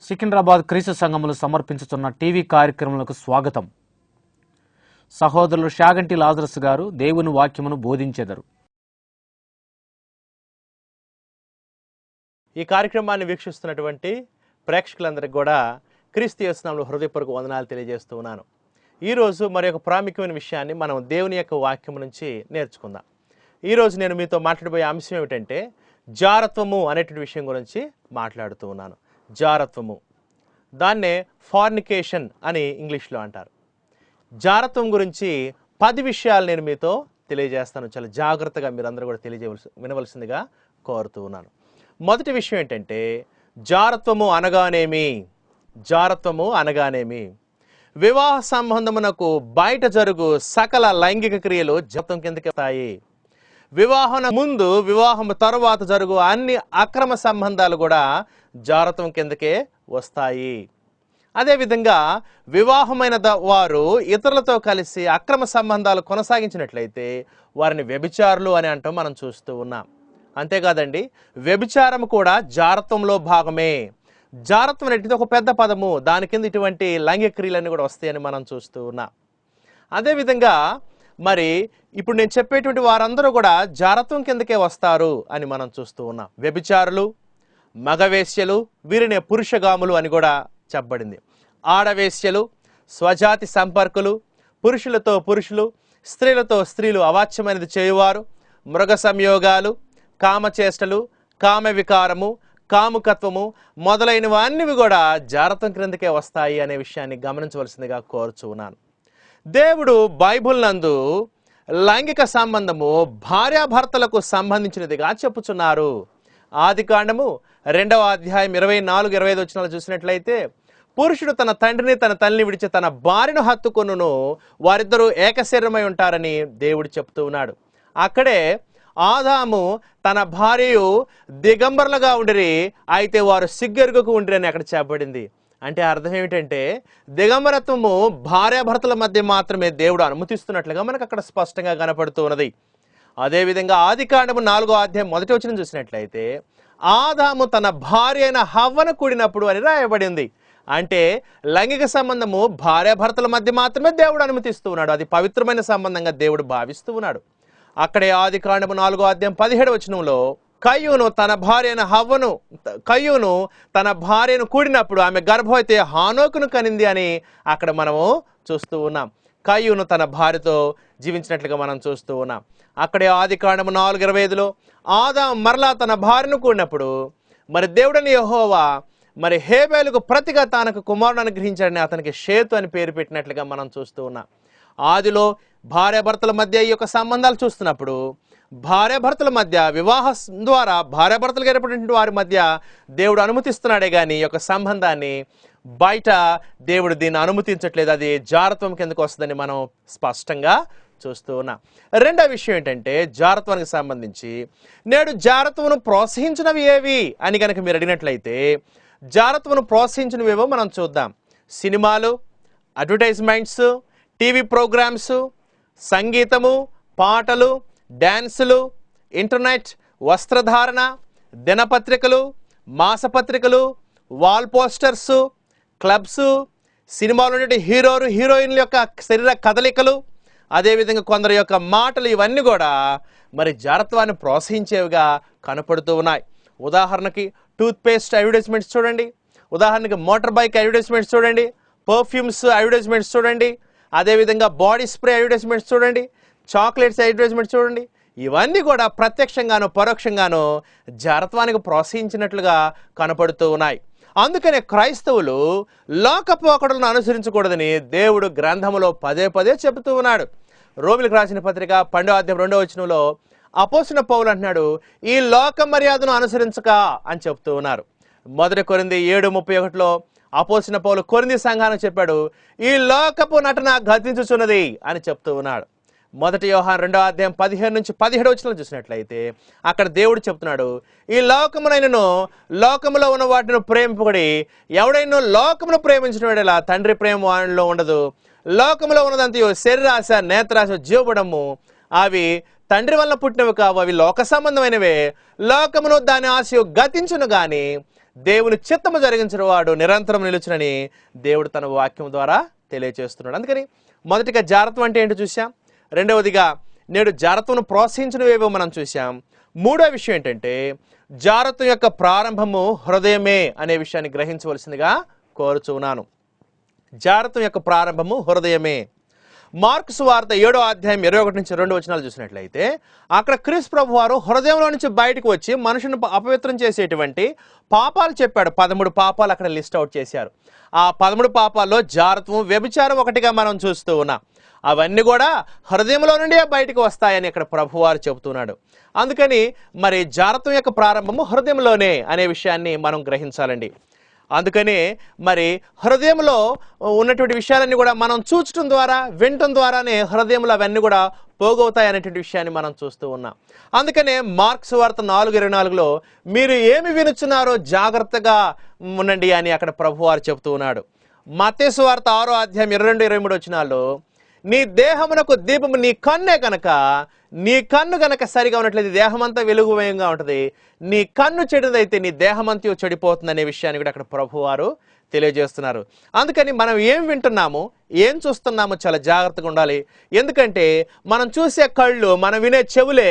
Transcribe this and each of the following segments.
సికింద్రాబాద్ క్రీస్తు సంఘములు సమర్పించుతున్న టీవీ కార్యక్రమాలకు స్వాగతం. సహోదరులు షాగంటి లాజరస్ గారు దేవుని వాక్యమును బోధించెదరు. ఈ కార్యక్రమాన్ని వీక్షిస్తున్నటువంటి ప్రేక్షకులందరికీ కూడా క్రీస్తు యేసు నామములో హృదయపూర్వక వందనాలు తెలియజేస్తూ ఉన్నాను. ఈరోజు మరి ఒక ప్రాముఖ్యమైన విషయాన్ని మనం దేవుని యొక్క వాక్యం నుంచి నేర్చుకుందాం. ఈరోజు నేను మీతో మాట్లాడబోయే అంశం ఏమిటంటే జారత్వము అనేటువంటి విషయం గురించి మాట్లాడుతూ ఉన్నాను. జారత్వము, దాన్నే ఫార్నికేషన్ అని ఇంగ్లీష్లో అంటారు. జారత్వం గురించి 10 విషయాలు నేను మీతో తెలియజేస్తాను. చాలా జాగ్రత్తగా మీరందరూ కూడా వినవలసిందిగా కోరుతూ ఉన్నాను. మొదటి విషయం ఏంటంటే జారత్వము అనగానేమి? జారత్వము అనగానేమి? వివాహ సంబంధమునకు బయట జరుగు సకల లైంగిక క్రియలు జారత్వం కిందకి వస్తాయి. వివాహం ముందు, వివాహం తరువాత జరుగు అన్ని అక్రమ సంబంధాలు కూడా జారత్వం కిందకే వస్తాయి. అదేవిధంగా వివాహమైన వారు ఇతరులతో కలిసి అక్రమ సంబంధాలు కొనసాగించినట్లయితే వారిని వ్యభిచారులు అని అంటాం మనం చూస్తూ ఉన్నాం. అంతేకాదండి, వ్యభిచారం కూడా జారత్వంలో భాగమే. జారత్వం అనేది ఒక పెద్ద పదము, దాని కింద ఇటువంటి లైంగిక క్రియలన్నీ కూడా వస్తాయని మనం చూస్తూ ఉన్నాం. అదేవిధంగా మరి ఇప్పుడు నేను చెప్పేటువంటి వారందరూ కూడా జారత్వం కిందకే వస్తారు అని మనం చూస్తూ ఉన్నాం. వ్యభిచారులు, మగవేశ్యలు, వీరినే పురుషగాములు అని కూడా చెప్పబడింది. ఆడవేశ్యలు, స్వజాతి సంపర్కులు, పురుషులతో పురుషులు, స్త్రీలతో స్త్రీలు అవాచ్యమైనది చేయువారు, మృగ సంయోగాలు, కామచేష్టలు, కామ వికారము, కాముకత్వము మొదలైనవన్నీ కూడా జారత్వం క్రిందకే వస్తాయి అనే విషయాన్ని గమనించవలసిందిగా కోరుచున్నాను. దేవుడు బైబిల్ నందు లైంగిక సంబంధము భార్యాభర్తలకు సంబంధించినదిగా చెప్పుచున్నారు. ఆదికాండము 2వ అధ్యాయం 24-25 వచనాలు చూసినట్లయితే, పురుషుడు తన తండ్రిని తన తల్లిని విడిచి తన భార్యను హత్తుకొనును, వారిద్దరూ ఏకశరీరమై ఉంటారని దేవుడు చెప్తూ ఉన్నాడు. అక్కడే ఆదాము తన భార్యయు దిగంబరులుగా ఉండిరి, అయితే వారు సిగ్గెరుగుకు ఉండిరి అని అక్కడ చెప్పబడింది. అంటే అర్థం ఏమిటంటే దిగంబరత్వము భార్యాభర్తల మధ్య మాత్రమే దేవుడు అనుమతిస్తున్నట్లుగా మనకు అక్కడ స్పష్టంగా కనపడుతూ ఉన్నది. అదేవిధంగా ఆదికాండము 4వ అధ్యాయం 1వ వచనం చూసినట్లయితే, ఆదాము తన భార్య అయిన హవ్వను కూడినప్పుడు అని రాయబడింది. అంటే లైంగిక సంబంధము భార్యాభర్తల మధ్య మాత్రమే దేవుడు అనుమతిస్తూ ఉన్నాడు. అది పవిత్రమైన సంబంధంగా దేవుడు భావిస్తూ ఉన్నాడు. అక్కడే ఆదికాండము 4వ అధ్యాయం 17వ వచనంలో కయ్యూను తన భార్యను కూడినప్పుడు ఆమె గర్భవతి హానోకును కనింది అని అక్కడ మనము చూస్తూ ఉన్నాం. కయ్యూను తన భార్యతో జీవించినట్లుగా మనం చూస్తూ ఉన్నాం. అక్కడే ఆదికాండము 4:25లో ఆదాము మరలా తన భార్యను కూడినప్పుడు మరి దేవుడని యెహోవా మరి హేబేలుకు ప్రతిగా తనకు కుమారుని అనుగ్రహించాడని అతనికి షేతు అని పేరు పెట్టినట్లుగా మనం చూస్తూ ఉన్నాం. ఆదిలో భార్యాభర్తల మధ్య ఈ యొక్క సంబంధాలు చూస్తున్నప్పుడు భార్యాభర్తల మధ్య వివాహం ద్వారా భార్యాభర్తలు ఏర్పడినటువంటి వారి మధ్య దేవుడు అనుమతిస్తున్నాడే కానీ ఈ యొక్క సంబంధాన్ని బయట దేవుడు దీన్ని అనుమతించట్లేదు. అది జారత్వం కిందకు వస్తుందని మనం స్పష్టంగా చూస్తూ ఉన్నాం. రెండో విషయం ఏంటంటే జారత్వానికి సంబంధించి నేడు జారత్వను ప్రోత్సహించినవి ఏవి అని కనుక మీరు అడిగినట్లయితే, జారత్వను ప్రోత్సహించినవేవో మనం చూద్దాం. సినిమాలు, అడ్వర్టైజ్మెంట్స్, టీవీ ప్రోగ్రామ్స్, సంగీతము, పాటలు, డ్యాన్సులు, ఇంటర్నెట్, వస్త్రధారణ, దినపత్రికలు, మాసపత్రికలు, వాల్ పోస్టర్స్, క్లబ్స్, సినిమాలో హీరోలు హీరోయిన్ల యొక్క శరీర కదలికలు, అదేవిధంగా కొందరి యొక్క మాటలు, ఇవన్నీ కూడా మరి జారత్వాన్ని ప్రోత్సహించేవిగా కనపడుతూ ఉన్నాయి. ఉదాహరణకి టూత్పేస్ట్ అడ్వర్టైజ్మెంట్స్ చూడండి, ఉదాహరణకి మోటార్ బైక్ అడ్వర్టైజ్మెంట్స్ చూడండి, పర్ఫ్యూమ్స్ అడ్వర్టైజ్మెంట్స్ చూడండి, అదేవిధంగా బాడీ స్ప్రే అడ్వర్టైజ్మెంట్స్ చూడండి, చాక్లెట్స్ అడ్వర్టైజ్మెంట్ చూడండి. ఇవన్నీ కూడా ప్రత్యక్షంగాను పరోక్షంగాను జారత్వానికి ప్రోత్సహించినట్లుగా కనపడుతూ ఉన్నాయి. అందుకనే క్రైస్తవులు లోకపోకడలను అనుసరించకూడదని దేవుడు గ్రంథములో పదే చెబుతూ ఉన్నాడు. రోమిలకు రాసిన పత్రిక 12వ అధ్యాయం 2వ వచనంలో అపోస్తలుడైన పౌలు అంటున్నాడు, ఈ లోక మర్యాదను అనుసరించక అని చెప్తూ ఉన్నారు. 1 కొరింథీ 7:31లో అపోస్తలుడైన పౌలు కొరింథీ సంఘానికి చెప్పాడు, ఈ లోకపు నటన గతించుచున్నది అని చెప్తూ ఉన్నాడు. 1 యోహాను 2వ అధ్యాయం 15-17 వచనాలు చూసినట్లయితే అక్కడ దేవుడు చెప్తున్నాడు, ఈ లోకమునైనను లోకములో ఉన్న వాటిని ప్రేమింపబడి ఎవడైనా లోకమును ప్రేమించిన వాడేలా తండ్రి ప్రేమ వానిలో ఉండదు. లోకములో ఉన్నదంతయు శరీరాశ, నేత్రాశ, జీవబడము అవి తండ్రి వల్ల పుట్టినవి కావు, అవి లోక సంబంధమైనవే. లోకమును దాని ఆశయు గతించును గాని దేవుని చిత్తము జరిగించిన వాడు నిరంతరం నిలుచునని దేవుడు తన వాక్యం ద్వారా తెలియజేస్తున్నాడు. అందుకని మొదటిగా జాగ్రత్త అంటే ఏంటో చూసాం. రెండవదిగా నేడు జాగ్రత్తను ప్రోత్సహించినవేవో మనం చూసాం. మూడో విషయం ఏంటంటే జాగ్రత్త యొక్క ప్రారంభము హృదయమే అనే విషయాన్ని గ్రహించవలసిందిగా కోరుచున్నాను. జాగ్రత్త యొక్క ప్రారంభము హృదయమే. మార్కు సువార్త 7వ అధ్యాయం 21 నుంచి 2 వచనాలు చూసినట్లయితే అక్కడ క్రీస్తు ప్రభు వారు హృదయంలో నుంచి బయటకు వచ్చి మనుషుని అపవిత్రం చేసేటువంటి పాపాలు చెప్పాడు. 13 పాపాలు అక్కడ లిస్ట్ అవుట్ చేశారు. ఆ 13 పాపాల్లో జారత్వం, వ్యభిచారం ఒకటిగా మనం చూస్తూ ఉన్నాం. అవన్నీ కూడా హృదయంలో నుండి బయటకు వస్తాయని ఇక్కడ ప్రభువారు చెబుతున్నాడు. అందుకని మరి జారత్వం యొక్క ప్రారంభము హృదయంలోనే అనే విషయాన్ని మనం గ్రహించాలండి. అందుకని మరి హృదయంలో ఉన్నటువంటి విషయాలన్నీ కూడా మనం చూచడం ద్వారా, వినటం ద్వారానే హృదయంలో అవన్నీ కూడా పోగవుతాయి అనేటువంటి విషయాన్ని మనం చూస్తూ ఉన్నాం. అందుకనే మార్కు సువార్త 4:24లో మీరు ఏమి వినుచున్నారో జాగ్రత్తగా ఉండండి అని అక్కడ ప్రభువారు చెబుతూ ఉన్నాడు. మత్తయి సువార్త 6వ అధ్యాయం 22-23 వచనాల్లో నీ దేహమునకు దీపము నీ కన్నే కనుక, నీ కన్ను కనుక సరిగా ఉన్నట్లయితే దేహమంతా వెలుగుమయంగా ఉంటుంది. నీ కన్ను చెడుదైతే నీ దేహమంతా చెడిపోతుంది అనే విషయాన్ని కూడా అక్కడ ప్రభువారు తెలియజేస్తున్నారు. అందుకని మనం ఏం వింటున్నాము, ఏం చూస్తున్నామో చాలా జాగ్రత్తగా ఉండాలి. ఎందుకంటే మనం చూసే కళ్ళు, మనం వినే చెవులే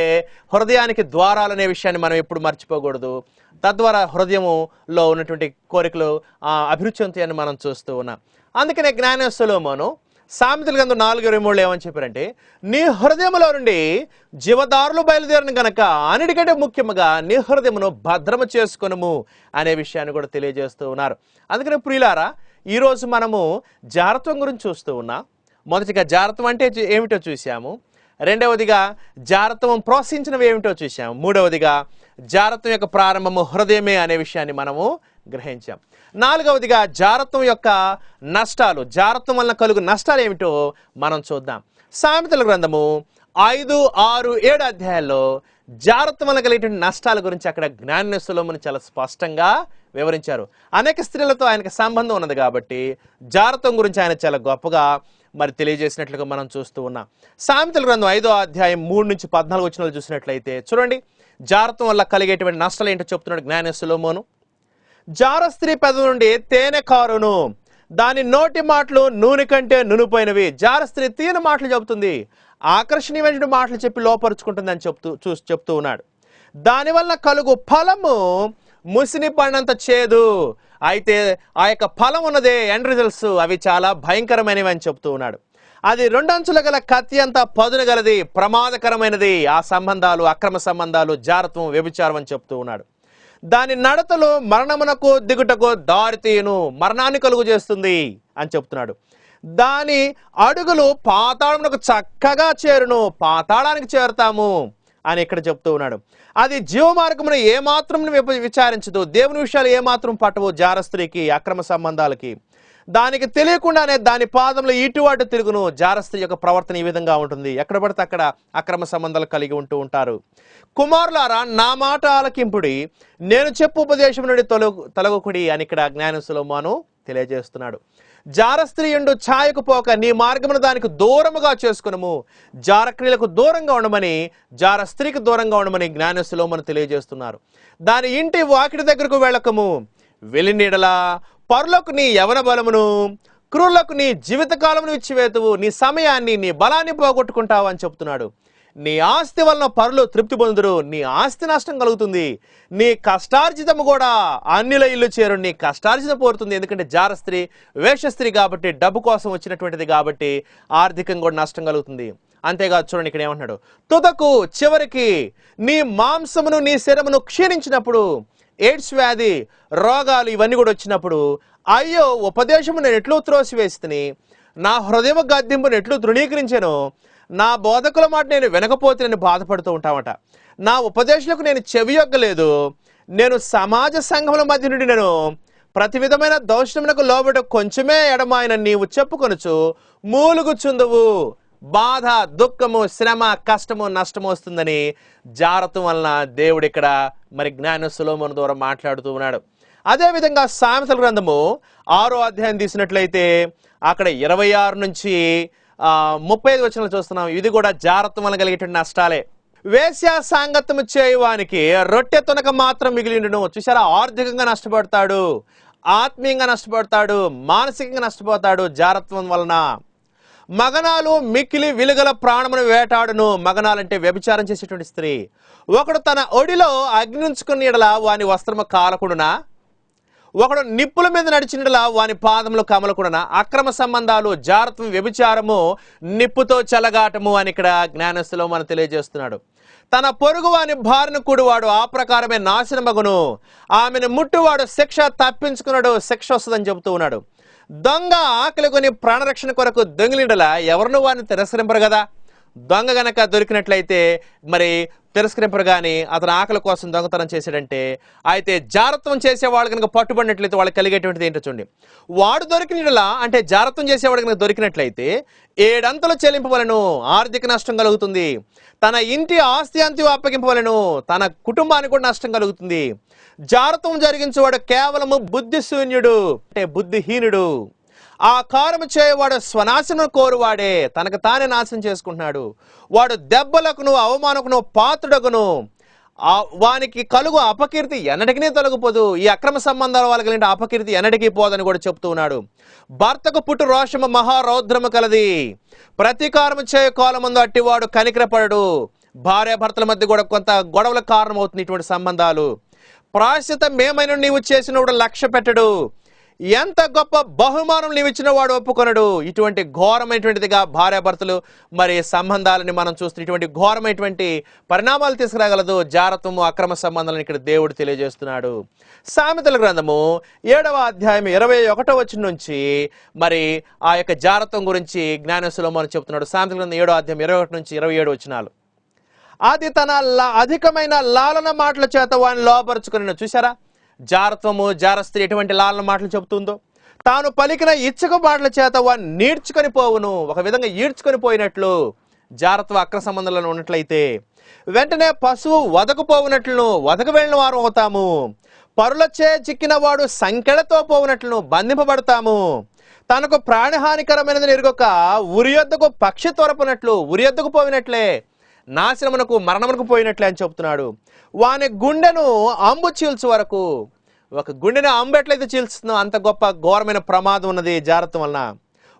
హృదయానికి ద్వారాలు అనే విషయాన్ని మనం ఎప్పుడు మర్చిపోకూడదు. తద్వారా హృదయములో ఉన్నటువంటి కోరికలు అభిరుచి చెందుతాయని మనం చూస్తూ ఉన్నాం. అందుకనే జ్ఞాని సొలొమోను సామెతల గ్రంథం 4:23 ఏమని చెప్పారంటే నీ హృదయంలో నుండి జీవదారులు బయలుదేరిన గనక అన్నిటికంటే ముఖ్యంగా నీ హృదయమును భద్రము చేసుకొనుము అనే విషయాన్ని కూడా తెలియజేస్తూ ఉన్నారు. అందుకని ప్రియులారా, ఈరోజు మనము జారత్వం గురించి చూస్తూ ఉన్నాం. మొదటిగా జారత్వం అంటే ఏమిటో చూసాము. రెండవదిగా జారత్వం ప్రోత్సహించినవి ఏమిటో చూసాము. మూడవదిగా జారత్వం యొక్క ప్రారంభము హృదయమే అనే విషయాన్ని మనము గ్రహించాం. నాలుగవదిగా జారత్వం యొక్క నష్టాలు, జారత్వం వలన కలుగు నష్టాలు ఏమిటో మనం చూద్దాం. సామెతల గ్రంథము 5, 6, 7 అధ్యాయాల్లో జారత్వం వలన కలిగేటువంటి నష్టాల గురించి అక్కడ జ్ఞాని సొలొమోను చాలా స్పష్టంగా వివరించారు. అనేక స్త్రీలతో ఆయనకు సంబంధం ఉన్నది కాబట్టి జారత్వం గురించి ఆయన చాలా గొప్పగా మరి తెలియజేసినట్లుగా మనం చూస్తూ ఉన్నాం. సామెతల గ్రంథం 5వ అధ్యాయం 3 నుంచి 14 వచనాలు చూసినట్లయితే చూడండి, జారత్వం వల్ల కలిగేటువంటి నష్టాలు ఏంటో చెప్తున్నాడు జ్ఞాని సొలొమోను. జార స్త్రీ పెదవి నుండి తేనె కారును, దాని నోటి మాటలు నూనె కంటే నునుపోయినవి. జార స్త్రీ తీయని మాటలు చెబుతుంది, ఆకర్షణీయమైన మాటలు చెప్పి లోపరుచుకుంటుంది అని చెప్తూ ఉన్నాడు. దానివల్ల కలుగు ఫలము ముసిని పడినంత చేదు. అయితే ఆ యొక్క ఫలం ఉన్నదే ఎండ్ రిజల్ట్స్, అవి చాలా భయంకరమైనవి అని చెప్తూ ఉన్నాడు. అది 2 అంచుల గల కత్తి అంతా పదును గలది, ప్రమాదకరమైనది. ఆ సంబంధాలు, అక్రమ సంబంధాలు, జారత్వం, వ్యభిచారం అని చెప్తూ ఉన్నాడు. దాని నడతలు మరణమునకు దిగుటకు దారితీయును, మరణాన్ని కలుగు చేస్తుంది అని చెప్తున్నాడు. దాని అడుగులు పాతాళమునకు చక్కగా చేరును, పాతాళానికి చేరుతాము అని ఇక్కడ చెప్తూ ఉన్నాడు. అది జీవమార్గమును ఏమాత్రం విచారించదు, దేవుని విషయాలు ఏమాత్రం పట్టవు జార స్త్రీకి, అక్రమ సంబంధాలకి. దానికి తెలియకుండానే దాని పాదంలో ఇటువాటు తిరుగును. జార స్త్రీ యొక్క ప్రవర్తన ఈ విధంగా ఉంటుంది, ఎక్కడ పడితే అక్కడ అక్రమ సంబంధాలు కలిగి ఉంటూ ఉంటారు. కుమారులారా, నా మాట ఆలకింపుడి, నేను చెప్పు ఉపదేశం నుండి తొలగుకుడి అని ఇక్కడ జ్ఞాని సొలొమోను తెలియజేస్తున్నాడు. జార స్త్రీ యందు ఛాయకు పోక నీ మార్గమును దానికి దూరముగా చేసుకునము. జార క్రియలకు దూరంగా ఉండమని, జార స్త్రీకి దూరంగా ఉండమని జ్ఞాని సొలొమోను తెలియజేస్తున్నారు. దాని ఇంటి వాకిటి దగ్గరకు వెళ్ళకము. వెలినీడలా పరులకు నీ యవన బలమును, క్రూరులకు నీ జీవితకాలమును ఇచ్చివేతువు. నీ సమయాన్ని, నీ బలాన్ని పోగొట్టుకుంటావు అని చెప్తున్నాడు. నీ ఆస్తి వలన పరులు తృప్తి పొందురు, నీ ఆస్తి నష్టం కలుగుతుంది. నీ కష్టార్జితము కూడా అన్యుల ఇల్లు చేరు, నీ కష్టార్జితం పోరుతుంది. ఎందుకంటే జార స్త్రీ వేషస్త్రీ కాబట్టి, డబ్బు కోసం వచ్చినటువంటిది కాబట్టి ఆర్థికంగా కూడా నష్టం కలుగుతుంది. అంతేకాదు చూడండి, ఇక్కడ ఏమంటున్నాడు, తుదకు చివరికి నీ మాంసమును నీ శరమును క్షీణించినప్పుడు, ఎయిడ్స్ వ్యాధి, రోగాలు ఇవన్నీ కూడా వచ్చినప్పుడు, అయ్యో ఉపదేశము నేను ఎట్లు త్రోసివేస్తుని, నా హృదయ గద్దింపును ఎట్లు తృణీకరించాను, నా బోధకుల మాట నేను వినకపోతే నేను బాధపడుతూ ఉంటామట. నా ఉపదేశాలకు నేను చెవియొగ్గలేదు, నేను సమాజ సంఘముల మధ్య నుండి నేను ప్రతి విధమైన దౌష్ణమునకు లోబడి కొంచెమే ఎడమాయన నీవు చెప్పుకొనుచు మూలుగుచుందువు. బాధ, దుఃఖము, శ్రమ, కష్టము, నష్టము వస్తుందని జారత్వం వలన దేవుడు ఇక్కడ మరి జ్ఞాని సొలొమోను ద్వారా మాట్లాడుతూ ఉన్నాడు. అదేవిధంగా సామెతల గ్రంథము 6వ అధ్యాయం తీసినట్లయితే అక్కడ 26 నుంచి 35 వచనాలు చూస్తున్నాం. ఇది కూడా జారత్వం వలన కలిగేటువంటి నష్టాలే. వేశ్య సాంగత్యము చేయువానికి రొట్టె తునక మాత్రం మిగిలిండును. చూసారా, ఆర్థికంగా నష్టపడతాడు, ఆత్మీయంగా నష్టపడతాడు, మానసికంగా నష్టపోతాడు జారత్వం వలన. మగనాలు మిక్కిలి విలుగల ప్రాణమును వేటాడును. మగనాలంటే వ్యభిచారం చేసేటువంటి స్త్రీ. ఒకడు తన ఒడిలో అగ్ని ఉంచుకుని ఎడల వాని వస్త్రము కాలకుండునా, ఒకడు నిప్పుల మీద నడిచినలా వాని పాదములు కమలకుండునా. అక్రమ సంబంధాలు, జారత్వం, వ్యభిచారము, నిప్పుతో చెలగాటము అని ఇక్కడ జ్ఞానస్తులో మనం తెలియజేస్తున్నాడు. తన పొరుగు వాని భార్యను కూడువాడు ఆ ప్రకారమే నాశనమగును. ఆమెను ముట్టువాడు శిక్ష తప్పించుకున్నాడు, శిక్ష వస్తుందని చెబుతూ ఉన్నాడు. దొంగ ఆకలి కొని ప్రాణరక్షణ కొరకు దొంగిలిండలా ఎవరిను వారిని తిరస్కరింపరు కదా. దొంగ గనక దొరికినట్లయితే మరి తిరస్కరింపరు, కానీ అతను ఆకలి కోసం దొంగతనం చేశాడంటే, అయితే జారత్వం చేసేవాళ్ళు కనుక పట్టుబడినట్లయితే వాళ్ళకి కలిగేటువంటిది ఏంటో చూడండి. వాడు దొరికినలా అంటే జారత్వం చేసేవాడు కనుక దొరికినట్లయితే 7 అంతలు చెల్లింపవలను, ఆర్థిక నష్టం కలుగుతుంది. తన ఇంటి ఆస్తి అంతయు అప్పగింపవలను, తన కుటుంబానికి కూడా నష్టం కలుగుతుంది. జారత్వం జరిగించేవాడు కేవలము బుద్ధిశూన్యుడు అంటే బుద్ధిహీనుడు. ఆ కారము చేయవాడు స్వనాశనం కోరువాడే, తనకు తానే నాశనం చేసుకుంటున్నాడు. వాడు దెబ్బలకును అవమానకును పాత్రుడగును. వానికి కలుగు అపకీర్తి ఎన్నటికీ తొలగిపోదు. ఈ అక్రమ సంబంధాల వల్ల కలిగిన అపకీర్తి ఎన్నటికీ పోదని కూడా చెప్తూ ఉన్నాడు. భర్తకు పుట్టు రోషము మహారౌద్రము కలది, ప్రతీకారము చేయ కాలమందు అట్టివాడు కనికరపడడు. భార్యాభర్తల మధ్య కూడా కొంత గొడవల కారణం అవుతుంది ఇటువంటి సంబంధాలు. ప్రాయశ్చితం ఏమైనా నీవు చేసినప్పుడు లక్ష్య పెట్టడు, ఎంత గొప్ప బహుమానం నీవు ఇచ్చిన వాడు ఒప్పుకొనడు. ఇటువంటి ఘోరమైనటువంటిదిగా భార్యాభర్తలు మరి సంబంధాలని మనం చూస్తూ ఇటువంటి ఘోరమైనటువంటి పరిణామాలు తీసుకురాగలదు జారత్వము, అక్రమ సంబంధాలను ఇక్కడ దేవుడు తెలియజేస్తున్నాడు. సామెతల గ్రంథము 7వ అధ్యాయం 21వ వచనం నుంచి మరి ఆ యొక్క జారత్వం గురించి జ్ఞానస్తులో మనం చెప్తున్నాడు. సామెతల గ్రంథం 7వ అధ్యాయం 21 నుంచి 27 వచనాలు. అది తన అధికమైన లాలన మాటల చేత వాడిని లోపరుచుకుని. చూసారా, జారత్వము, జారస్త్రీ ఎటువంటి లాలన మాటలు చెబుతుందో. తాను పలికిన ఇచ్చక మాటల చేత వాడిని నీడ్చుకొని పోవును. ఒక విధంగా ఈడ్చుకొని పోయినట్లు జారత్వ అక్ర సంబంధాలను ఉన్నట్లయితే వెంటనే పశువు వదకపోవునట్లును వదక వెళ్ళిన వారు అవుతాము. పరులచే చిక్కిన వాడు సంకెడతో పోవునట్లును బంధింపబడతాము. తనకు ప్రాణహానికరమైనది ఎరుగక ఉరి యొద్దకు పక్షి తొరపునట్లు ఉరి యొద్దకు పోయినట్లే నాశనమునకు మరణమునకు పోయినట్లే అని చెప్తున్నాడు. వాని గుండెను అంబు చీల్చు వరకు, ఒక గుండెని అంబు ఎట్లయితే చీల్చుతుందో అంత గొప్ప ఘోరమైన ప్రమాదం ఉన్నది జారత్వం వలన.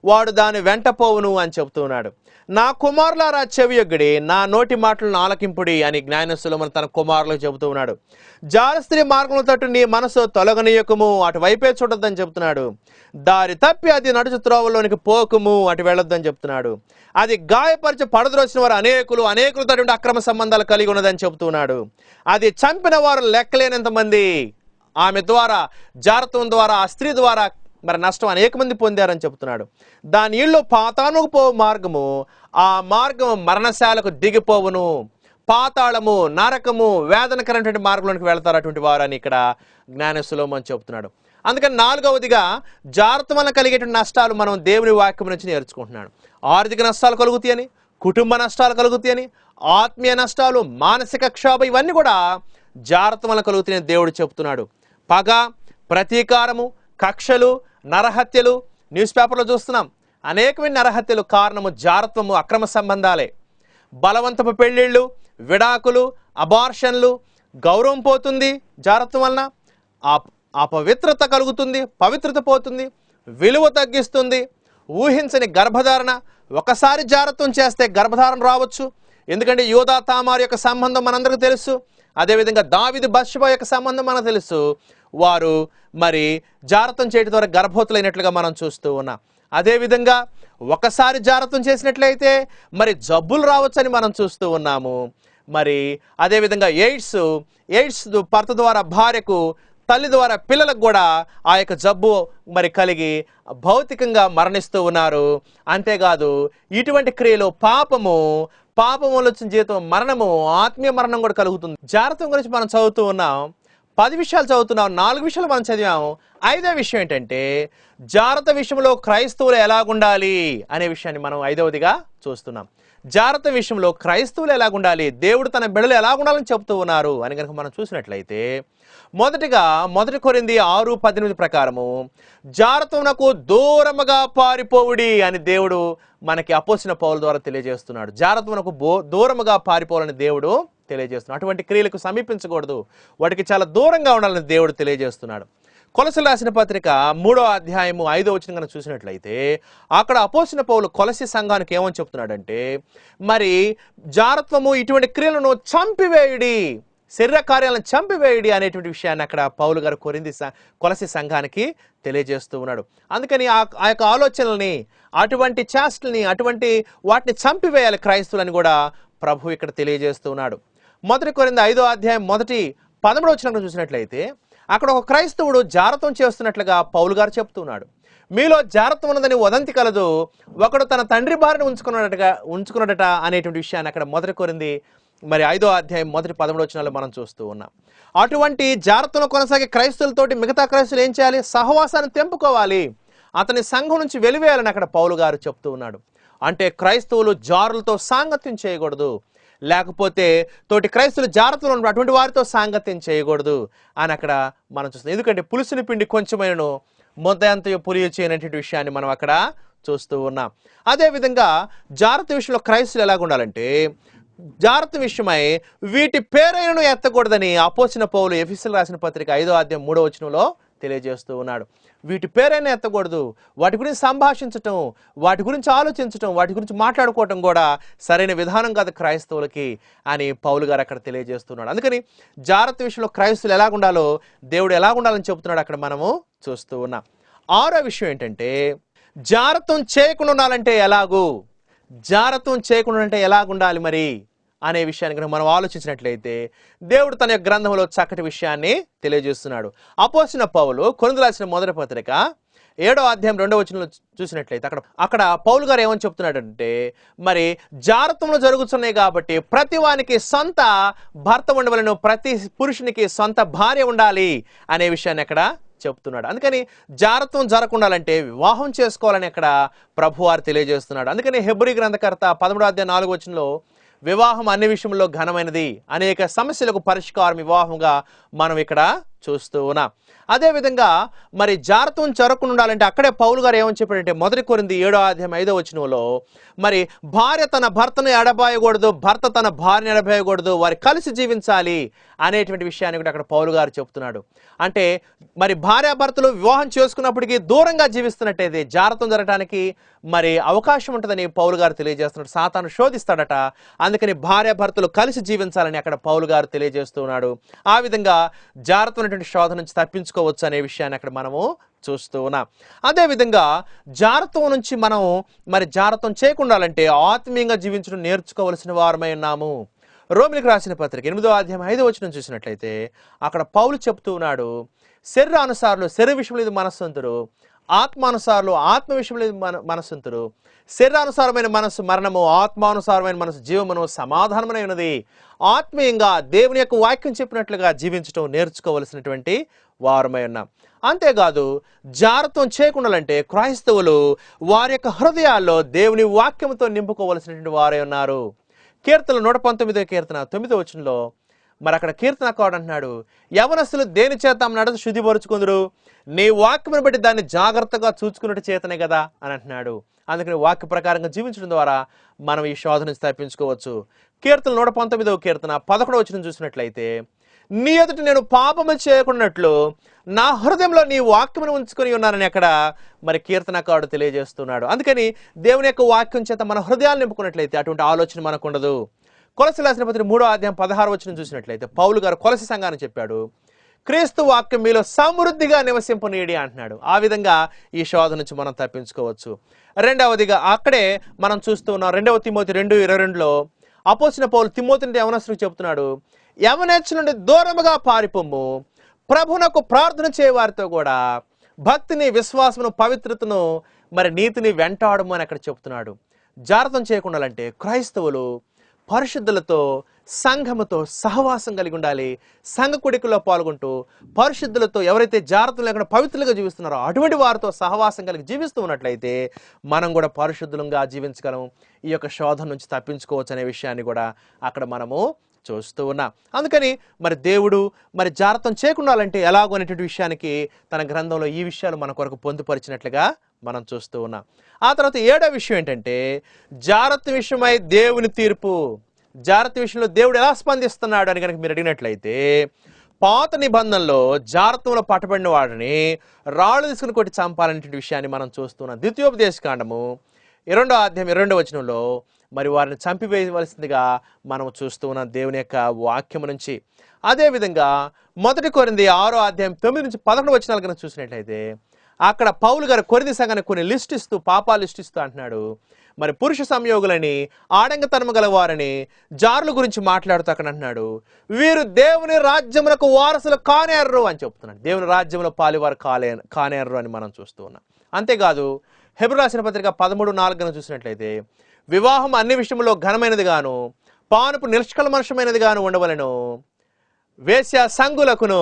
వాడు దాని వెంట పోవును అని చెప్తున్నాడు. నా కుమారులారా చెవియొగ్గడి, నా నోటి మాటలను ఆలకింపుడి అని జ్ఞానస్తులు మన తన కుమారులకు చెబుతూ ఉన్నాడు. జారస్త్రీ మార్గంలో తట్టు నీ మనసు తొలగనీయకము, అటు వైపే చూడొద్దని చెప్తున్నాడు. దారి తప్పి అది నడుచు త్రోవలోనికి పోకుము, అటు వెళ్ళొద్దని చెప్తున్నాడు. అది గాయపరిచి పడద్రోసిన వారు అనేకులు తటువంటి అక్రమ సంబంధాలు కలిగి ఉన్నదని చెబుతున్నాడు. అది చంపిన వారు లెక్కలేనంత మంది ఆమె ద్వారా, జారత్వం ద్వారా, ఆ స్త్రీ ద్వారా మరి నష్టం అనేక మంది పొందారని చెబుతున్నాడు. దాని ఇళ్ళు పాతాళముకు పో మార్గము, ఆ మార్గము మరణశాలకు దిగిపోవును. పాతాళము, నరకము, వేదనకరమైనటువంటి మార్గంలోనికి వెళ్తారు అటువంటి వారు అని ఇక్కడ జ్ఞానస్తులో మనం చెబుతున్నాడు. అందుకని 4వదిగా జారత్వం వలన కలిగేటువంటి నష్టాలు మనం దేవుని వాక్యం నుంచి నేర్చుకుంటున్నాడు. ఆర్థిక నష్టాలు కలుగుతాయని, కుటుంబ నష్టాలు కలుగుతాయని, ఆత్మీయ నష్టాలు, మానసిక క్షోభ ఇవన్నీ కూడా జారత్వం వలన కలుగుతాయని దేవుడు చెప్తున్నాడు. పగ, ప్రతీకారము, కక్షలు, నరహత్యలు న్యూస్ పేపర్లో చూస్తున్నాం. అనేకమైన నరహత్యలు కారణము జారత్వము, అక్రమ సంబంధాలే. బలవంతపు పెళ్ళిళ్ళు, విడాకులు, అబార్షన్లు, గౌరవం పోతుంది జారత్వం వలన. అపవిత్రత కలుగుతుంది, పవిత్రత పోతుంది, విలువ తగ్గిస్తుంది. ఊహించని గర్భధారణ, ఒకసారి జారత్వం చేస్తే గర్భధారణ రావచ్చు. ఎందుకంటే యోధా తామారు యొక్క సంబంధం మనందరికీ తెలుసు. అదేవిధంగా దావీదు బత్షెబ యొక్క సంబంధం మనకు తెలుసు. వారు మరి జారత్వం చేయడం ద్వారా గర్భవతులైనట్లుగా మనం చూస్తూ ఉన్నాం. అదేవిధంగా ఒకసారి జారత్వం చేసినట్లయితే మరి జబ్బులు రావచ్చని మనం చూస్తూ ఉన్నాము. మరి అదేవిధంగా ఎయిడ్స్ భర్త ద్వారా భార్యకు, తల్లి ద్వారా పిల్లలకు కూడా ఆ యొక్క జబ్బు మరి కలిగి భౌతికంగా మరణిస్తూ ఉన్నారు. అంతేకాదు ఇటువంటి క్రియలు పాపము వచ్చిన జీవితం మరణము, ఆత్మీయ మరణం కూడా కలుగుతుంది. జారత్వం గురించి మనం చదువుతూ ఉన్నాం. 10 విషయాలు చదువుతున్నాం, 4 విషయాలు మనం చదివాము. 5వ విషయం ఏంటంటే జాగ్రత్త విషయంలో క్రైస్తవులు ఎలాగుండాలి అనే విషయాన్ని మనం 5వదిగా చూస్తున్నాం. జాగ్రత్త విషయంలో క్రైస్తవులు ఎలాగుండాలి, దేవుడు తన బిడ్డలు ఎలాగుండాలని చెప్తూ ఉన్నారు అని కనుక మనం చూసినట్లయితే, మొదటిగా 1 కొరింథీ 6:18 ప్రకారము జాగ్రత్తకు దూరముగా పారిపోవుడి అని దేవుడు మనకి అపోస్తలుడైన పౌలు ద్వారా తెలియజేస్తున్నాడు. జాగ్రత్తకు దూరముగా పారిపోవాలని దేవుడు తెలియజేస్తున్నాడు. అటువంటి క్రియలకు సమీపించకూడదు, వాటికి చాలా దూరంగా ఉండాలని దేవుడు తెలియజేస్తున్నాడు. కొలసీలు రాసిన పత్రిక 3వ అధ్యాయము 5వ వచనం కనుక చూసినట్లయితే, అక్కడ అపోస్తలుడైన పౌలు కొలసీ సంఘానికి ఏమని చెప్తున్నాడంటే, మరి జారత్వము ఇటువంటి క్రియలను చంపివేయుడి, శరీర కార్యాలను చంపివేయుడి అనేటువంటి విషయాన్ని అక్కడ పౌలు గారు కొలసీ సంఘానికి తెలియజేస్తూ ఉన్నాడు. అందుకని ఆ యొక్క ఆలోచనల్ని, అటువంటి చేష్టల్ని, అటువంటి వాటిని చంపివేయాలి క్రైస్తవులని కూడా ప్రభు ఇక్కడ తెలియజేస్తూ ఉన్నాడు. 1 కొరింథీ 5వ అధ్యాయం 13వ వచనం చూసినట్లయితే, అక్కడ ఒక క్రైస్తవుడు జారత్వం చేస్తున్నట్లుగా పౌలు గారు చెప్తున్నాడు. మీలో జారత్వం ఉన్నదని వదంతి కలదు, ఒకడు తన తండ్రి భార్యను ఉంచుకున్నట అనేటువంటి విషయాన్ని అక్కడ 1 కొరింథీ 5వ అధ్యాయం 13వ వచనాల్లో మనం చూస్తూ ఉన్నాం. అటువంటి జారత్వంలో కొనసాగే క్రైస్తవులతోటి మిగతా క్రైస్తవులు ఏం చేయాలి? సహవాసాన్ని తెంపుకోవాలి, అతని సంఘం నుంచి వెలివేయాలని అక్కడ పౌలు గారు చెప్తూ ఉన్నాడు. అంటే క్రైస్తవులు జారులతో సాంగత్యం చేయకూడదు, లేకపోతే తోటి క్రైస్తవులు జాగ్రత్తలో ఉన్న అటువంటి వారితో సాంగత్యం చేయకూడదు అని అక్కడ మనం చూస్తాం. ఎందుకంటే పులుసుని పిండి కొంచెమైనను ముద్ద అంతయు పులియు చేయనటువంటి విషయాన్ని మనం అక్కడ చూస్తూ ఉన్నాం. అదేవిధంగా జాగ్రత్త విషయంలో క్రైస్తవులు ఎలాగ ఉండాలంటే, జాగ్రత్త విషయమై వీటి పేరైనను ఎత్తకూడదని అపోస్తలుడైన పౌలు ఎఫెసీయులకు రాసిన పత్రిక 5వ అధ్యాయం 3వ వచనంలో తెలియజేస్తూ ఉన్నాడు. వీటి పేరైనా ఎత్తకూడదు, వాటి గురించి సంభాషించటం, వాటి గురించి ఆలోచించటం, వాటి గురించి మాట్లాడుకోవటం కూడా సరైన విధానం కాదు క్రైస్తవులకి అని పౌలు గారు అక్కడ తెలియజేస్తున్నాడు. అందుకని జాగ్రత్త విషయంలో క్రైస్తవులు ఎలాగుండాలో దేవుడు ఎలాగుండాలని చెబుతున్నాడు అక్కడ మనము చూస్తూ ఉన్నాం. 6వ విషయం ఏంటంటే, జాగ్రత్తం చేయకుండా ఉండాలంటే ఎలాగూ, జాగ్రత్తం చేయకుండా అంటే ఎలాగుండాలి మరి అనే విషయాన్ని కనుక మనం ఆలోచించినట్లయితే, దేవుడు తన యొక్క గ్రంథంలో చక్కటి విషయాన్ని తెలియజేస్తున్నాడు. అపోస్తలుడైన పౌలు కొరింథీయులకు రాసిన 1వ పత్రిక 7వ అధ్యాయం 2వ వచనంలో చూసినట్లయితే అక్కడ పౌలు గారు ఏమని చెప్తున్నాడంటే, మరి జారత్వంలో జరుగుతున్నాయి కాబట్టి ప్రతి వానికి సొంత భర్త ఉండవలెను, ప్రతి పురుషునికి సొంత భార్య ఉండాలి అనే విషయాన్ని అక్కడ చెప్తున్నాడు. అందుకని జారత్వం జరగకుండాలంటే వివాహం చేసుకోవాలని అక్కడ ప్రభువారు తెలియజేస్తున్నాడు. అందుకని హెబ్రీ గ్రంథకర్త 13వ అధ్యాయం 4వ వచనంలో వివాహం అన్ని విషయంలో ఘనమైనది, అనేక సమస్యలకు పరిష్కారం వివాహంగా మనం ఇక్కడ చూస్తూ ఉన్నాం. అదేవిధంగా మరి జారత్వం జరగకుండా ఉండాలంటే అక్కడే పౌలు గారు ఏమని చెప్పాడంటే, 1 కొరింథీ 7వ అధ్యాయం 5వ వచనంలో మరి భార్య తన భర్తను ఎడబాయకూడదు, భర్త తన భార్యను ఎడబాయకూడదు, వారు కలిసి జీవించాలి అనేటువంటి విషయాన్ని కూడా అక్కడ పౌలు గారు చెప్తున్నాడు. అంటే మరి భార్యాభర్తలు వివాహం చేసుకున్నప్పటికీ దూరంగా జీవిస్తున్నట్టయితే జారత్వం జరగడానికి మరి అవకాశం ఉంటుందని పౌలు గారు తెలియజేస్తున్నాడు. సాతాను శోధిస్తాడట. అందుకని భార్యాభర్తలు కలిసి జీవించాలని అక్కడ పౌలు గారు తెలియజేస్తున్నాడు. ఆ విధంగా జారత్వం అనేటువంటి శోధన నుంచి తప్పించుకోవచ్చు అనే విషయాన్ని అక్కడ మనము చూస్తూ ఉన్నాం. అదేవిధంగా జారత్వం నుంచి మనం మరి జారత్వం చేయకుండా ఆత్మీయంగా జీవించడం నేర్చుకోవలసిన వారమై ఉన్నాము. రోమిలకు రాసిన పత్రిక 8వ అధ్యాయం 5వ వచనం చూసినట్లయితే అక్కడ పౌలు చెప్తూ ఉన్నాడు, శరీరానుసారులు శరీర విషయంలో మనస్సంతుడు, ఆత్మానుసారులు ఆత్మ విషయంలో మనస్సంతుడు. శరీరానుసారమైన మనస్సు మరణము, ఆత్మానుసారమైన మనస్సు జీవమును సమాధానమై ఉన్నది. ఆత్మీయంగా దేవుని యొక్క వాక్యం చెప్పినట్లుగా జీవించడం నేర్చుకోవలసినటువంటి వారమై ఉన్నాం. అంతేకాదు జారత్వం చేయకుండాలంటే క్రైస్తవులు వారి యొక్క హృదయాల్లో దేవుని వాక్యంతో నింపుకోవలసినటువంటి వారై ఉన్నారు. కీర్తన 119వ కీర్తన 9వ వచనంలో మరి అక్కడ కీర్తనకారుడు అంటున్నాడు, యవనస్తులు దేని చేత నడత శుద్ధిపరుచుకుందరు, నీ వాక్యమును బట్టి దాన్ని జాగ్రత్తగా చూసుకున్నట్టు చేతనే కదా అని అంటున్నాడు. అందుకని వాక్య ప్రకారంగా జీవించడం ద్వారా మనం ఈ శోధన నుంచి తప్పించుకోవచ్చు. కీర్తన 119వ కీర్తన 11వ వచనం చూసినట్లయితే, నీ ఎదుట నేను పాపము చేయకున్నట్లు నా హృదయంలో నీ వాక్యమును ఉంచుకొని ఉన్నానని అక్కడ మరి కీర్తనకారుడు తెలియజేస్తున్నాడు. అందుకని దేవుని యొక్క వాక్యం చేత మన హృదయాలు నింపుకున్నట్లయితే అటువంటి ఆలోచన మనకు ఉండదు. కొలసీయులకు రాసిన పత్రిక 3వ అధ్యాయం 16వ వచనం చూసినట్లయితే పౌలు గారు కొలసీ సంఘాన్ని చెప్పాడు, క్రీస్తు వాక్యం మీలో సమృద్ధిగా నివసింపనీయడి అంటున్నాడు. ఆ విధంగా ఈ శోధన నుంచి మనం తప్పించుకోవచ్చు. రెండవదిగా అక్కడే మనం చూస్తూ ఉన్నాం 2వ తిమోతి 2:22లో అపోస్తలుడైన పౌలు తిమోతిని యవనస్తులకు చెప్తున్నాడు, యవనేచ్ఛ నుండి దూరముగా పారిపోము, ప్రభునకు ప్రార్థన చేయవారితో కూడా భక్తిని, విశ్వాసమును, పవిత్రతను మరి నీతిని వెంటాడము అని అక్కడ చెప్తున్నాడు. జారత్వం చేయకుండాలంటే క్రైస్తవులు పరిశుద్ధులతో సంఘముతో సహవాసం కలిగి ఉండాలి. సంఘ కూడికల్లో పాల్గొంటూ పరిశుద్ధులతో ఎవరైతే జాగ్రత్తలు లేకుండా పవిత్రులుగా జీవిస్తున్నారో అటువంటి వారితో సహవాసం కలిగి జీవిస్తూ ఉన్నట్లయితే మనం కూడా పరిశుద్ధులంగా జీవించగలం. ఈ యొక్క శోధన నుంచి తప్పించుకోవచ్చు అనే విషయాన్ని కూడా అక్కడ మనము చూస్తూ ఉన్నాం. అందుకని మరి దేవుడు మరి జాగ్రత్త చేయకుండాలంటే ఎలాగో అనేటువంటి విషయానికి తన గ్రంథంలో ఈ విషయాలు మన కొరకు పొందుపరిచినట్లుగా మనం చూస్తూ ఉన్నాం. ఆ తర్వాత 7వ విషయం ఏంటంటే జాగ్రత్త విషయమై దేవుని తీర్పు. జాగ్రత్త విషయంలో దేవుడు ఎలా స్పందిస్తున్నాడు అని కనుక మీరు అడిగినట్లయితే, పాత నిబంధనలో జాగ్రత్తలో పట్టబడిన వాడిని రాళ్ళు తీసుకుని కొట్టి చంపాలనేటువంటి విషయాన్ని మనం చూస్తున్నాం. ద్వితీయోపదేశకాండము 2వ అధ్యాయం 22వ వచనంలో మరి వారిని చంపివేయవలసిందిగా మనం చూస్తూ ఉన్నాం దేవుని యొక్క వాక్యము నుంచి. అదేవిధంగా 1 కొరింథీ 6వ అధ్యాయం 9 నుంచి 11 వచనాలు కనుక చూసినట్లయితే అక్కడ పౌలు గారు కొరింథీ సంఘానికి కొన్ని లిస్ట్ ఇస్తూ, పాపాలు లిస్ట్ ఇస్తూ అంటున్నాడు. మరి పురుష సంయోగులని, ఆడంగతనము గల వారిని, జారుల గురించి మాట్లాడుతూ అక్కడ అంటున్నాడు, వీరు దేవుని రాజ్యములకు వారసులు కానేర్రు అని చెప్తున్నాడు. దేవుని రాజ్యంలో పాలివారు కానేర్రు అని మనం చూస్తూ ఉన్నాం. అంతేకాదు హెబ్రీ రాసిన పత్రిక 13:4 చూసినట్లయితే, వివాహం అన్ని విషయంలో ఘనమైనది గాను, పానుపు నిష్కల్మషమైనది గాను ఉండవలను, వేశ్య సంగులకును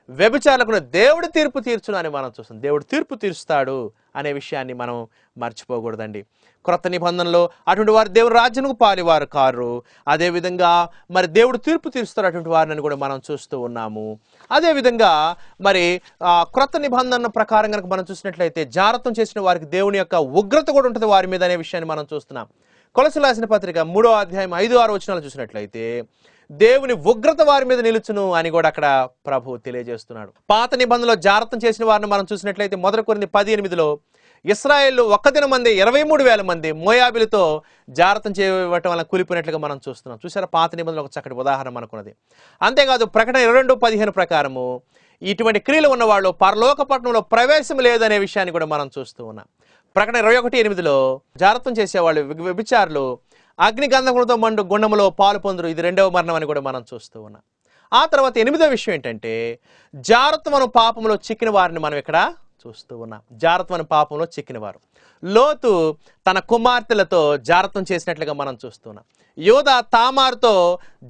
వ్యభిచారులకును దేవుడు తీర్పు తీర్చును అని మనం చూస్తాం. దేవుడు తీర్పు తీరుస్తాడు అనే విషయాన్ని మనం మర్చిపోకూడదండి. క్రొత్త నిబంధనలో అటువంటి వారు దేవుని రాజ్యానికి పాలివారు కారు. అదేవిధంగా మరి దేవుడు తీర్పు తీరుస్తారు అటువంటి వారిని కూడా మనం చూస్తూ ఉన్నాము. అదేవిధంగా మరి క్రొత్త నిబంధన ప్రకారం కనుక మనం చూసినట్లయితే జాగ్రత్త చేసిన వారికి దేవుని యొక్క ఉగ్రత కూడా ఉంటుంది వారి మీద అనే విషయాన్ని మనం చూస్తున్నాం. కొలస్సీయులకు రాసిన పత్రిక 3వ అధ్యాయం 5-6 వచనాలు చూసినట్లయితే దేవుని ఉగ్రత వారి మీద నిలుచును అని కూడా అక్కడ ప్రభు తెలియజేస్తున్నాడు. పాత నిబంధనలో జాగ్రత్త చేసిన వారిని మనం చూసినట్లయితే 1 కొరింథీ 10:8లో ఇశ్రాయేలు ఒక్క దిన మంది 23,000 మంది మోయాబీలతో జాగ్రత్త చేయటం వల్ల కూలిపోయినట్లుగా మనం చూస్తున్నాం. చూసారా, పాత నిబంధనలో ఒక చక్కటి ఉదాహరణ మనకున్నది. అంతేకాదు ప్రకటన 22:15 ప్రకారము ఇటువంటి క్రియలు ఉన్నవాళ్ళు పరలోక పట్టణంలో ప్రవేశం లేదనే విషయాన్ని కూడా మనం చూస్తూ ఉన్నాం. ప్రకటన 21:8లో జాగ్రత్త చేసేవాళ్ళు వ్యభిచారులు అగ్ని గంధములతో మండు గుండములో పాలు పొందురు, ఇది 2వ మరణం అని కూడా మనం చూస్తూ ఉన్నాం. ఆ తర్వాత 8వ విషయం ఏంటంటే జాగ్రత్త పాపంలో చిక్కిన వారిని మనం ఇక్కడ చూస్తూ ఉన్నాం. జాగ్రత్త పాపంలో చిక్కినవారు లోతు తన కుమార్తెలతో జాగ్రత్త చేసినట్లుగా మనం చూస్తున్నాం. యోధా తామారుతో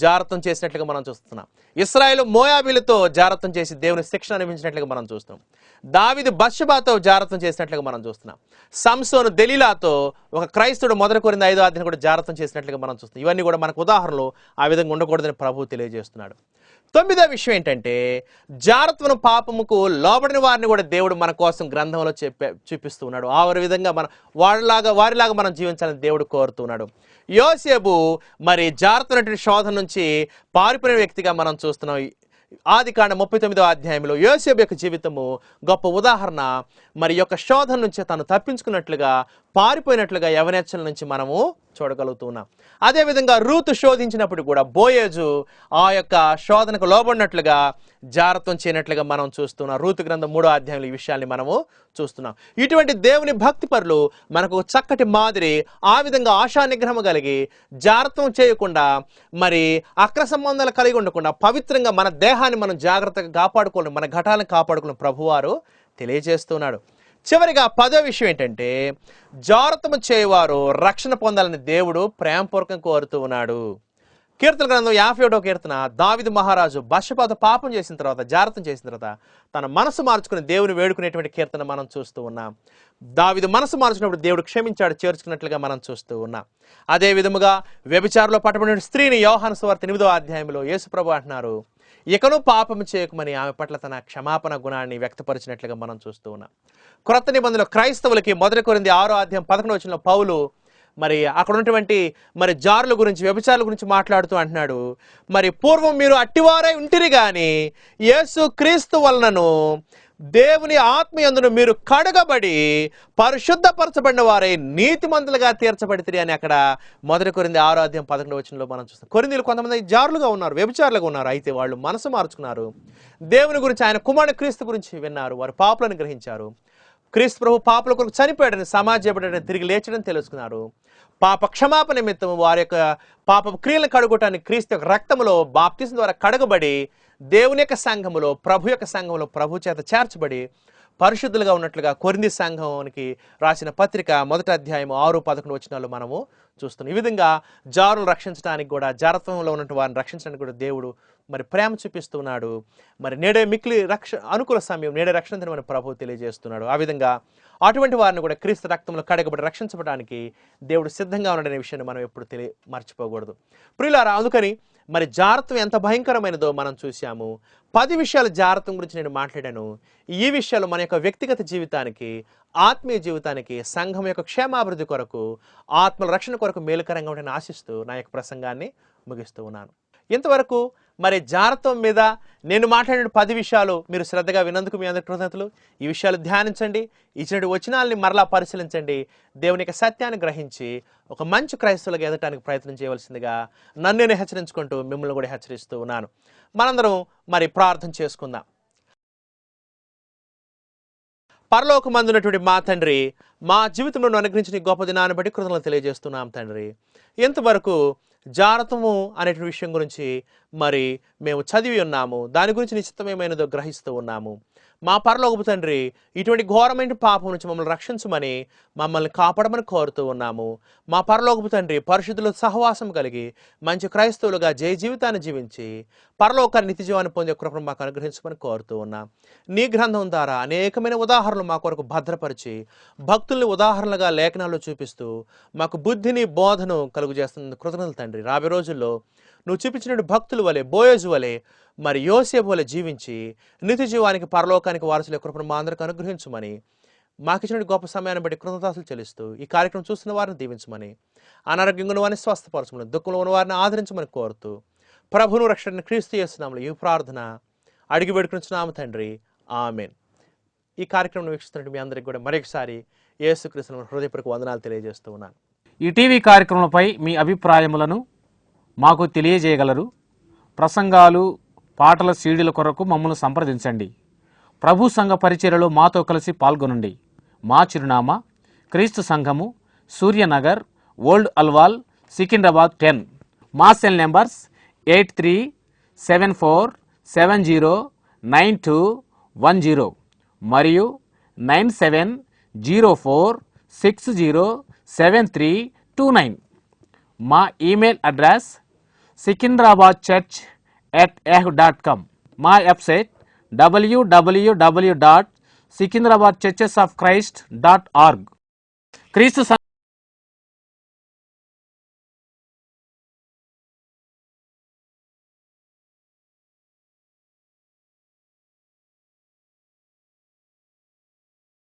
జాగ్రత్త చేసినట్లుగా మనం చూస్తున్నాం. ఇశ్రాయేలు మోయాబీలతో జాగ్రత్త చేసి దేవుని శిక్షణ అనిపించినట్లుగా మనం చూస్తున్నాం. దావీదు బత్షెబాతో జాగ్రత్త చేసినట్లుగా మనం చూస్తున్నాం. సంసోను దెలీలాతో ఒక క్రైస్తవుడు 1 కొరింథీ 5వ అధ్యాయం కూడా జాగ్రత్త చేసినట్లుగా మనం చూస్తున్నాం. ఇవన్నీ కూడా మనకు ఉదాహరణలు. ఆ విధంగా ఉండకూడదని ప్రభువు తెలియజేస్తున్నాడు. 9వ విషయం ఏంటంటే జాగ్రత్తను పాపముకు లోబడిన వారిని కూడా దేవుడు మన కోసం గ్రంథంలో చూపిస్తూ ఉన్నాడు. ఆ విధంగా వారిలాగా మనం జీవించాలని దేవుడు కోరుతున్నాడు. యోసేపు మరి జాగ్రత్త శోధన నుంచి పారిపోయిన వ్యక్తిగా మనం చూస్తున్నాం. ఆదికాండం 39వ అధ్యాయంలో యోసేపు యొక్క జీవితము గొప్ప ఉదాహరణ. మరి యొక్క శోధన నుంచి తను తప్పించుకున్నట్లుగా, పారిపోయినట్లుగా యవనేచ్చల నుంచి మనము చూడగలుగుతున్నాం. అదేవిధంగా రూతు శోధించినప్పుడు కూడా బోయేజు ఆ యొక్క శోధనకు లోబడినట్లుగా జాగ్రత్త చేయనట్లుగా మనం చూస్తున్నాం. రూతు గ్రంథం 3వ అధ్యాయంలో ఈ విషయాన్ని మనము చూస్తున్నాం. ఇటువంటి దేవుని భక్తి పరులు మనకు చక్కటి మాదిరి. ఆ విధంగా ఆశా నిగ్రహం కలిగి జాగ్రత్త చేయకుండా, మరి అక్ర సంబంధాలు కలిగి ఉండకుండా పవిత్రంగా మన దేహాన్ని మనం జాగ్రత్తగా కాపాడుకోవాలి, మన ఘటాలను కాపాడుకున్న ప్రభువారు తెలియజేస్తున్నాడు. చివరిగా 10వ విషయం ఏంటంటే జాగ్రత్త చేయవారు రక్షణ పొందాలని దేవుడు ప్రేమపూర్వకంగా కోరుతూ ఉన్నాడు. కీర్తన గ్రంథం 51వ కీర్తన దావీదు మహారాజు బత్షెబాతో పాపం చేసిన తర్వాత, జాగ్రత్త చేసిన తర్వాత తన మనసు మార్చుకుని దేవుని వేడుకునేటువంటి కీర్తన మనం చూస్తూ ఉన్నాం. దావీదు మనసు మార్చుకున్నప్పుడు దేవుడు క్షమించాడు, చేర్చుకున్నట్లుగా మనం చూస్తూ ఉన్నాం. అదే విధముగా వ్యభిచారంలో పట్టబడిన స్త్రీని యోహాను సువార్త 8వ అధ్యాయంలో యేసుప్రభు అంటున్నారు, ఇకను పాపం చేయకమని ఆమె పట్ల తన క్షమాపణ గుణాన్ని వ్యక్తపరిచినట్లుగా మనం చూస్తూ ఉన్నాం. క్రొత్త నిబంధనలో క్రైస్తవులకి 1 కొరింథీ 6వ అధ్యాయం 11వ వచనంలో పౌలు మరి అక్కడ ఉన్నటువంటి మరి జారుల గురించి, వ్యభిచారుల గురించి మాట్లాడుతూ అంటున్నాడు, మరి పూర్వం మీరు అట్టివారై ఉంటిరి గాని యేసు క్రీస్తు వలనను దేవుని ఆత్మయందును మీరు కడగబడి పరిశుద్ధపరచబడిన వారై నీతిమంతులుగా తీర్చబడితిరి అని అక్కడ 1 కొరింథీ 6వ అధ్యాయం 11వ వచనంలో మనం చూస్తాం. కొరింథీలు కొంతమంది జారులుగా ఉన్నారు, వ్యభిచారులుగా ఉన్నారు. అయితే వాళ్ళు మనసు మార్చుకున్నారు, దేవుని గురించి, ఆయన కుమారుడు క్రీస్తు గురించి విన్నారు, వారు పాపులను గ్రహించారు. క్రీస్తు ప్రభు పాపుల కొరకు చనిపోయాడని, సమాజ చేయబడని, తిరిగి లేచడని తెలుసుకున్నారు. పాప క్షమాపణ నిమిత్తం వారి యొక్క పాప క్రియలను కడుగుటానికి క్రీస్తు యొక్క రక్తములో బాప్తిసం ద్వారా కడగబడి దేవుని యొక్క సంఘములో, ప్రభు యొక్క సంఘంలో ప్రభు చేత చేర్చబడి పరిశుద్ధులుగా ఉన్నట్లుగా కొరింథీ సంఘానికి రాసిన పత్రిక 1వ అధ్యాయం 6-11 వచనాలు మనము చూస్తున్నాం. ఈ విధంగా జారులను రక్షించడానికి కూడా, జారత్వంలో ఉన్నటువంటి వారిని రక్షించడానికి కూడా దేవుడు మరి ప్రేమ చూపిస్తున్నాడు. మరి నేడే మిక్కిలి అనుకూల సమయం, నేడే రక్షణ దినం అని ప్రభువు తెలియజేస్తున్నాడు. ఆ విధంగా అటువంటి వారిని కూడా క్రీస్తు రక్తంలో కడగబడి రక్షించబడానికి దేవుడు సిద్ధంగా ఉన్నాడనే విషయాన్ని మనం ఎప్పుడు మర్చిపోకూడదు. ప్రియులారా, అందుకని మరి జారత్వం ఎంత భయంకరమైనదో మనం చూశాము. 10 విషయాల జారత్వం గురించి నేను మాట్లాడాను. ఈ విషయాలు మన యొక్క వ్యక్తిగత జీవితానికి, ఆత్మీయ జీవితానికి, సంఘం యొక్క క్షేమాభివృద్ధి కొరకు, ఆత్మల రక్షణ కొరకు మేలుకరంగా ఉంటుందని ఆశిస్తూ నా యొక్క ప్రసంగాన్ని ముగిస్తూ ఉన్నాను. ఇంతవరకు మరి జారత్వం మీద నేను మాట్లాడిన 10 విషయాలు మీరు శ్రద్ధగా విన్నందుకు మీ అందరి కృతజ్ఞతలు. ఈ విషయాలు ధ్యానించండి, ఇచ్చిన వచనాలని మరలా పరిశీలించండి, దేవుని యొక్క సత్యాన్ని గ్రహించి ఒక మంచి క్రైస్తవులుగా ఎదగడానికి ప్రయత్నం చేయవలసిందిగా నన్ను నేను హెచ్చరించుకుంటూ మిమ్మల్ని కూడా హెచ్చరిస్తూ ఉన్నాను. మనందరం మరి ప్రార్థన చేసుకుందాం. పరలోకమందున్నటువంటి మా తండ్రి, మా జీవితంలో అనుగ్రహించిన గొప్ప దినాన్ని బట్టి కృతజ్ఞతలు తెలియజేస్తున్నాం తండ్రి. ఇంతవరకు జారత్వము అనేటువంటి విషయం గురించి మరి మేము చదివి ఉన్నాము, దాని గురించి నిశ్చితమేమైనదో గ్రహిస్తూ ఉన్నాము. మా పరలోకపు తండ్రి, ఇటువంటి ఘోరమైన పాపం నుంచి మమ్మల్ని రక్షించమని, మమ్మల్ని కాపాడమని కోరుతూ ఉన్నాము. మా పరలోకపు తండ్రి, పరిశుద్ధుల సహవాసం కలిగి మంచి క్రైస్తవులుగా జయ జీవితాన్ని జీవించి పరలోకాన్ని నిత్య జీవాన్ని పొందే కృపను మాకు అనుగ్రహించమని కోరుతూ ఉన్నాం. నీ గ్రంథం ద్వారా అనేకమైన ఉదాహరణలు మా కొరకు భద్రపరిచి భక్తుల్ని ఉదాహరణలుగా లేఖనాల్లో చూపిస్తూ మాకు బుద్ధిని బోధను కలుగు చేస్తున్న కృతజ్ఞతలు తండ్రి. రాబోయే రోజుల్లో నువ్వు చూపించిన భక్తుల వలె, బోయజు వలె, మరి యోసేపు వలె జీవించి నిత్య జీవానికి, పరలోకానికి వారసుల కృపను మా అందరికి అనుగ్రహించమని, మాకిచ్చిన గొప్ప సమయాన్ని బట్టి కృతజ్ఞతలు చెల్లిస్తూ ఈ కార్యక్రమం చూస్తున్న వారిని దీవించమని, అనారోగ్యంగా ఉన్న వారిని స్వస్థపరచమని, దుఃఖంలో ఉన్న వారిని ఆదరించమని కోరుతూ ప్రభువును రక్షణ క్రీస్తు యేసునామములో ఈ ప్రార్థన అడిగి వేడుకొనుచున్నాము తండ్రి. ఆమేన్. ఈ కార్యక్రమం వీక్షిస్తున్నట్టు మీ అందరికీ కూడా మరొకసారి యేసుక్రీస్తు హృదయపూర్వక వందనాలు తెలియజేస్తూ ఉన్నాను. ఈ టీవీ కార్యక్రమంపై మీ అభిప్రాయములను మాకు తెలియజేయగలరు. ప్రసంగాలు, పాటల సీడీల కొరకు మమ్మల్ని సంప్రదించండి. ప్రభు సంఘ పరిచర్యలో మాతో కలిసి పాల్గొనండి. మా చిరునామా క్రీస్తు సంఘము, సూర్యనగర్, ఓల్డ్ అల్వాల్, సికింద్రాబాద్ 10. మా సెల్ నెంబర్స్ 8374709210 మరియు 9704607329. మా ఈమెయిల్ అడ్రస్ sikindrabadchurch@yahoo.com. మా వెబ్సైట్ www.sikindrabadchurchesofchrist.org. క్రీస్తు